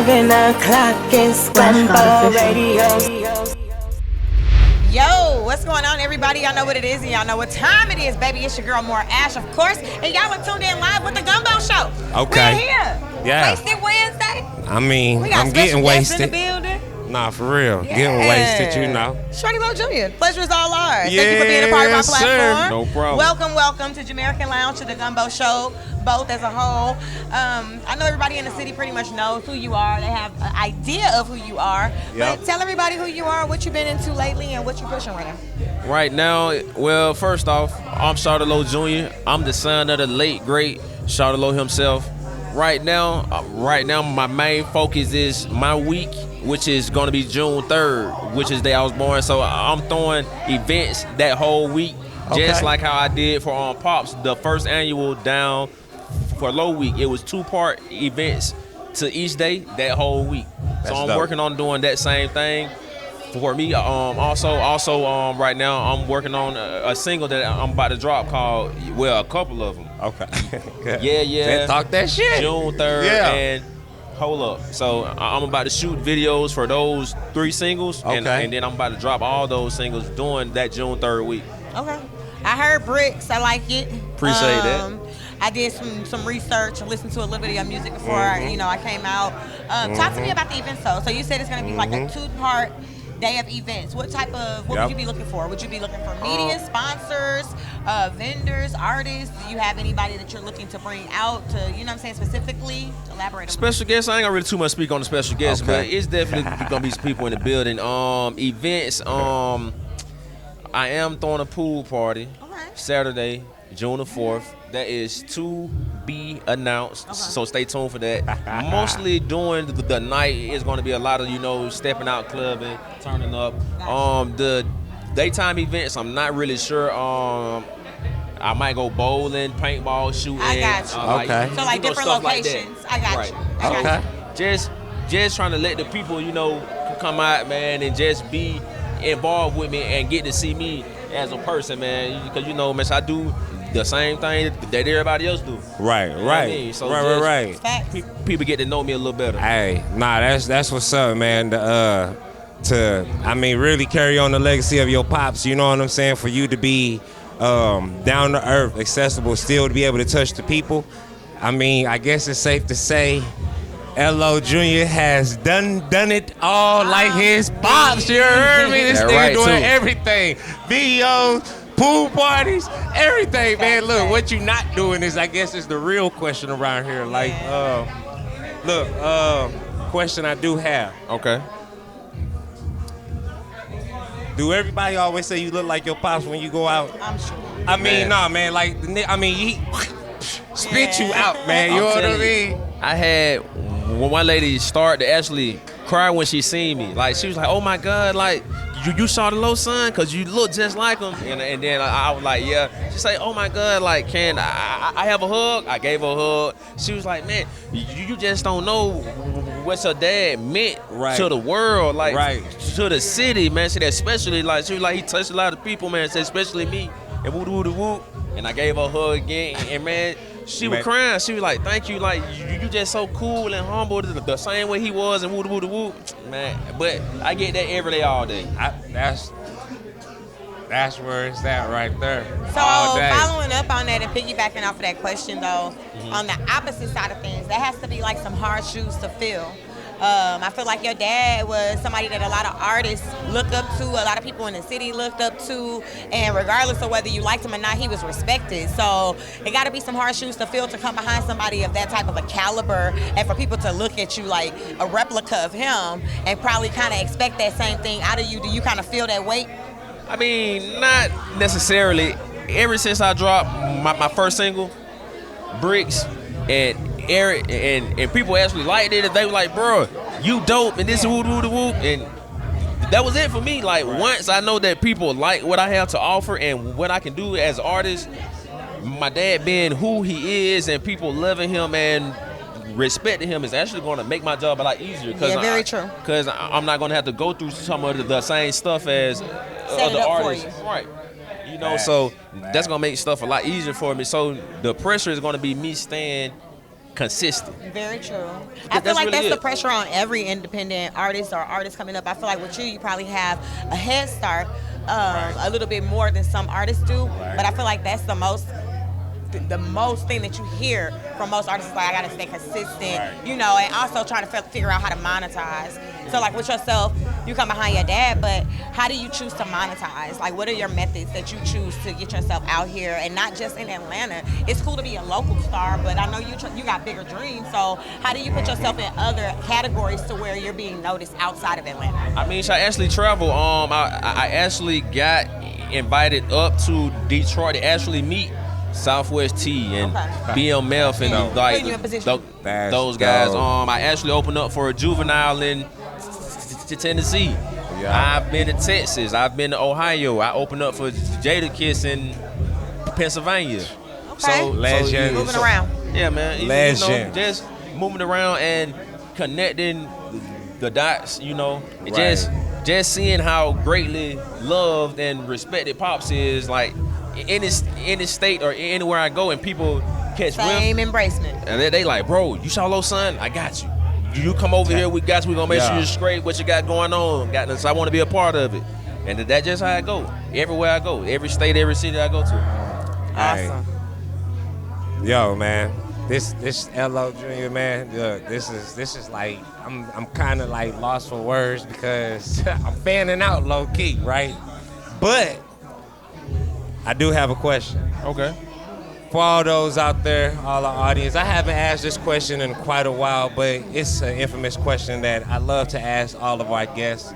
11 o'clock, it's Gumbo Radio. Yo, what's going on, everybody? Y'all know what it is, and y'all know what time it is, baby. It's your girl, More Ash, of course, and y'all are tuned in live with the Gumbo Show. Okay. We're here. Yeah. Wasted Wednesday. I mean, We got I'm getting wasted. in the building. Nah, for real. Yeah. Getting wasted, you know. Shawty Lo Jr. Pleasure is all ours. Thank you Yes, for being a part of our sir. platform. No problem. Welcome to Jamaican Lounge, to the Gumbo Show, both as a whole. I know everybody in the city pretty much knows who you are. They have an idea of who you are. Yep. But tell everybody who you are, what you've been into lately, and what you're pushing right now. Right now, well, first off, I'm Shawty Lo Jr. I'm the son of the late, great Shawty Lo himself. Right now, my main focus is my week, which is going to be June 3rd, which is the day I was born. So I'm throwing events that whole week, just like how I did for Pops, the first annual down for Low Week. It was 2-part events to each day that whole week. So I'm working on doing that same thing for me. Also, right now I'm working on a single that I'm about to drop called, well, a couple of them. Okay. Yeah. Talk that shit. June 3rd. Yeah. And hold up. So I'm about to shoot videos for those 3 singles. And then I'm about to drop all those singles during that June 3rd week. Okay. I heard Bricks. I like it. Appreciate that. I did some research and listened to a little bit of your music before I came out. Talk to me about the events though. So you said it's going to be like a 2-part day of events. What would you be looking for? Would you be looking for media, sponsors, vendors, artists? Do you have anybody that you're looking to bring out to, you know what I'm saying, specifically? Elaborate on Special guests, I ain't gonna really too much speak on the special guests, but it's definitely gonna be some people in the building. Events, I am throwing a pool party Saturday, June the 4th. That is to be announced, so stay tuned for that. Mostly during the night is going to be a lot of, stepping out clubbing, turning up. The daytime events, I'm not really sure. I might go bowling, paintball, shooting. I got you. So like different locations. I got you. Just trying to let the people, come out, man, and just be involved with me and get to see me as a person, man. Because man, I do the same thing that everybody else do. Right. You know what I mean? So Right. People get to know me a little better. Hey, that's what's up, man. Really carry on the legacy of your pops. You know what I'm saying? For you to be down to earth, accessible, still to be able to touch the people. I guess it's safe to say Lo Jr. has done it all like his pops. You heard me? This nigga doing everything. Videos, pool parties, everything, man. Look, what you not doing is, I guess, is the real question around here. Like, question I do have. Okay. Do everybody always say you look like your pops when you go out? I'm sure. Nah, man. He spit you out, man. You know what I mean? I had one lady start to actually cry when she seen me. Like, she was like, "Oh my God, like you saw the Lo son, cause you look just like him." And then I was like, "Yeah." She said, "Oh my God, like can I have a hug?" I gave her a hug. She was like, "Man, you just don't know what your dad meant to the world, like to the city, man." She said, especially like she was like, he touched a lot of people, man. Said especially me. And woo. And I gave her a hug again. And man, she was crying. She was like, "Thank you, like you just so cool and humble, the same way he was." And woo, man. But I get that every day, all day. That's where it's at right there. So following up on that and piggybacking off of that question though, on the opposite side of things, that has to be like some hard shoes to fill. I feel like your dad was somebody that a lot of artists look up to, a lot of people in the city looked up to, and regardless of whether you liked him or not, he was respected. So it got to be some hard shoes to fill to come behind somebody of that type of a caliber, and for people to look at you like a replica of him and probably kind of expect that same thing out of you. Do you kind of feel that weight? Not necessarily. Ever since I dropped my first single, Bricks, and Eric, and people actually liked it. They were like, "Bro, you dope," and this woo, and that was it for me. Like, once I know that people like what I have to offer and what I can do as an artist, my dad being who he is and people loving him and respecting him is actually going to make my job a lot easier. Very true. Because I'm not going to have to go through some of the same stuff as other artists. Right. So that's going to make stuff a lot easier for me. So the pressure is going to be me staying consistent. Very true. I feel That's like really that's the it. pressure on every independent artist or artist coming up. I feel like with you probably have a head start, a little bit more than some artists do. But I feel like that's the most thing that you hear from most artists is like, I gotta stay consistent, you know, and also trying to figure out how to monetize. So like with yourself, you come behind your dad, but how do you choose to monetize? Like, what are your methods that you choose to get yourself out here, and not just in Atlanta? It's cool to be a local star, but I know you got bigger dreams. So how do you put yourself in other categories to where you're being noticed outside of Atlanta? I mean, I actually travel. I actually got invited up to Detroit to actually meet Southwest T and BMF and Putting you in position. those guys. I actually opened up for a Juvenile in Tennessee. Yeah. I've been to Texas. I've been to Ohio. I opened up for Jadakiss in Pennsylvania. Okay. So Legend. Moving around. Yeah, man. Legend. Just moving around and connecting the dots. You know, and just seeing how greatly loved and respected Pops is, like in this state or anywhere I go, and people catch Same whiff, embracement. and they like, bro, you saw Lo son? I got you. You come over here, we got you. We gonna make sure you're straight. What you got going on? So I want to be a part of it, and that's just how I go. Everywhere I go, every state, every city I go to. Awesome. Hey. Yo, man, this Lo Jr. man, this is like I'm kind of like lost for words because I'm fanning out low key, right? But I do have a question. Okay. For all those out there, all our audience, I haven't asked this question in quite a while, but it's an infamous question that I love to ask all of our guests.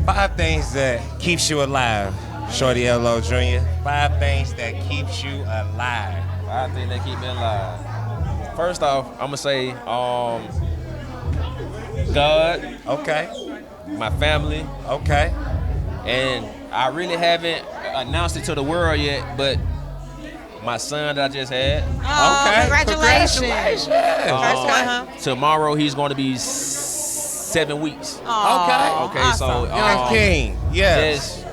5 things that keeps you alive, Shawty Lo Jr. 5 things that keeps you alive. 5 things that keep me alive. First off, I'm gonna say God, Okay. my family, Okay. and I really haven't announced it to the world yet, but my son that I just had. Oh, Okay. congratulations. Congratulations. Tomorrow he's going to be 7 weeks. Okay. Okay, so Young King. Yes.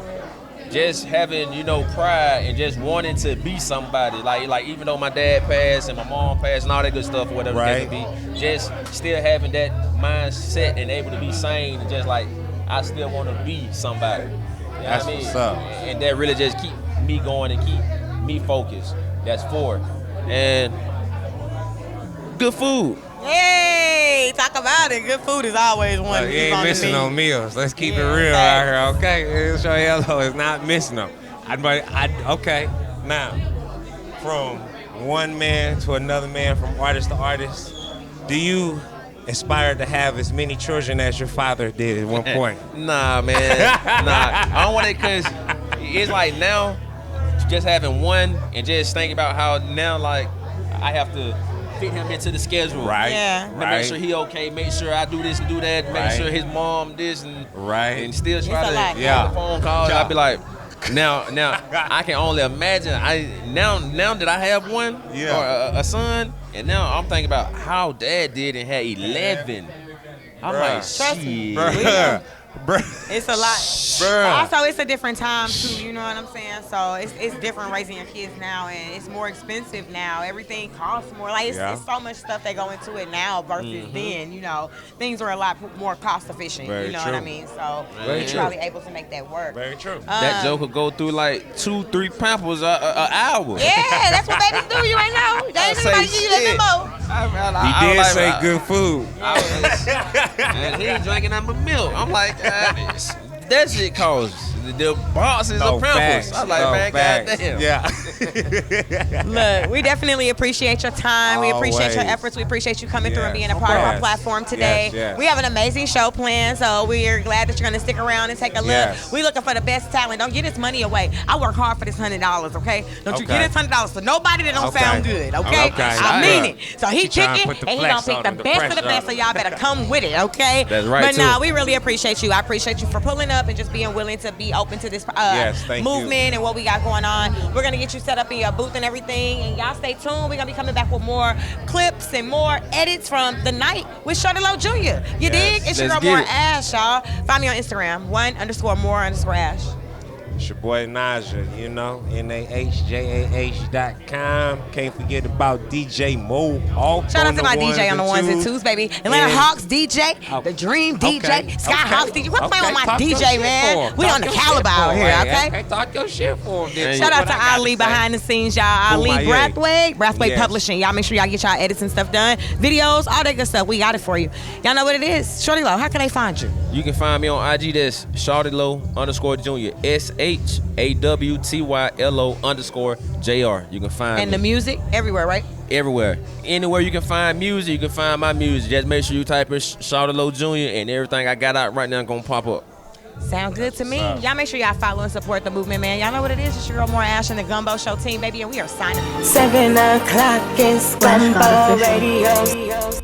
just having, you know, pride and just wanting to be somebody. Like even though my dad passed and my mom passed and all that good stuff or whatever it may be, just still having that mindset and able to be sane and just like, I still want to be somebody. You know That's what I mean? what's up. And that really just keep me going and keep me focused. That's 4. And good food. Hey, talk about it. Good food is always one. You ain't missing no meals. Let's keep it real out here, okay? Shawty Lo is not missing them. Okay, now, from one man to another man, from artist to artist, do you aspire to have as many children as your father did at one point? Nah, man. Nah. I don't want it because it's like now, just having one and just thinking about how now, like, I have to fit him into the schedule. Right. Yeah. Make sure he okay. Make sure I do this and do that. Make sure his mom this and and still try It's a lot. to get the phone calls. Yeah. I'd be like, now I can only imagine. Now that I have one or a son, and now I'm thinking about how dad did and had 11. I'm like, shit. It's a lot. Bruh. Also, it's a different time too. You know what I'm saying? So it's different raising your kids now, and it's more expensive now. Everything costs more. Like it's so much stuff that go into it now versus then. You know, things are a lot more cost efficient. Very you know true. what I mean? So Very you're true. probably able to make that work. Very true. That joker go through like 2-3 pampers an hour. Yeah, that's what babies do. You ain't know. They ain't nobody give you that memo. He did say good food. And he ain't drinking nothing but milk. I'm like, that shit costs. The boxes of pampers. I'm like, man, goddamn. Yeah. Look, we definitely appreciate your time. We appreciate your Always. efforts. We appreciate you coming through and Yes. being a part of our Yes. platform today. Yes. We have an amazing show planned, so we are glad that you're going to stick around and take a look. Yes. We looking for the best talent. Don't get this money away. I work hard for this $100, okay? Don't you Okay. get this $100 for nobody that don't Okay. sound good, okay? Okay. I mean Yeah. it. So he She trying to picking, put the and he flex going to pick on the him, the best of the pressure best, so on y'all better come with it, okay? That's right, But too. nah, we really appreciate you. I appreciate you for pulling up and just being willing to be open to this Yes, thank you. movement and what we got going on. We're gonna get you set up in your booth and everything, and y'all stay tuned. We're gonna be coming back with more clips and more edits from the night with Shawty Lo Jr. You dig? It's your girl let's get More it. Ash, y'all. Find me on Instagram, 1_more_Ash. It's your boy Naja, you know, NAHJAH.com. Can't forget about DJ Mo. Shout out to my DJ on the ones and twos, baby. Atlanta Hawks DJ, the Dream DJ, Sky Hawks DJ. We're playing on my DJ, man. We on the caliber out here, okay? Talk your shit for him. Shout out to Ali behind the scenes, y'all. Ali Brathwaite Publishing. Y'all make sure y'all get y'all edits and stuff done. Videos, all that good stuff. We got it for you. Y'all know what it is. Shawty Lo, how can they find you? You can find me on IG. That's Shawty Lo _Jr. SHAWTYLO_JR. You can find And me. the music everywhere, right? Everywhere. Anywhere you can find music, you can find my music. Just make sure you type in Shawty Lo Jr. and everything I got out right now gonna pop up. Sound good to me. Y'all make sure y'all follow and support the movement, man. Y'all know what it is. It's your girl, More Ash and the Gumbo Show team, baby, and we are signing. 7 o'clock is Gumbo Radio.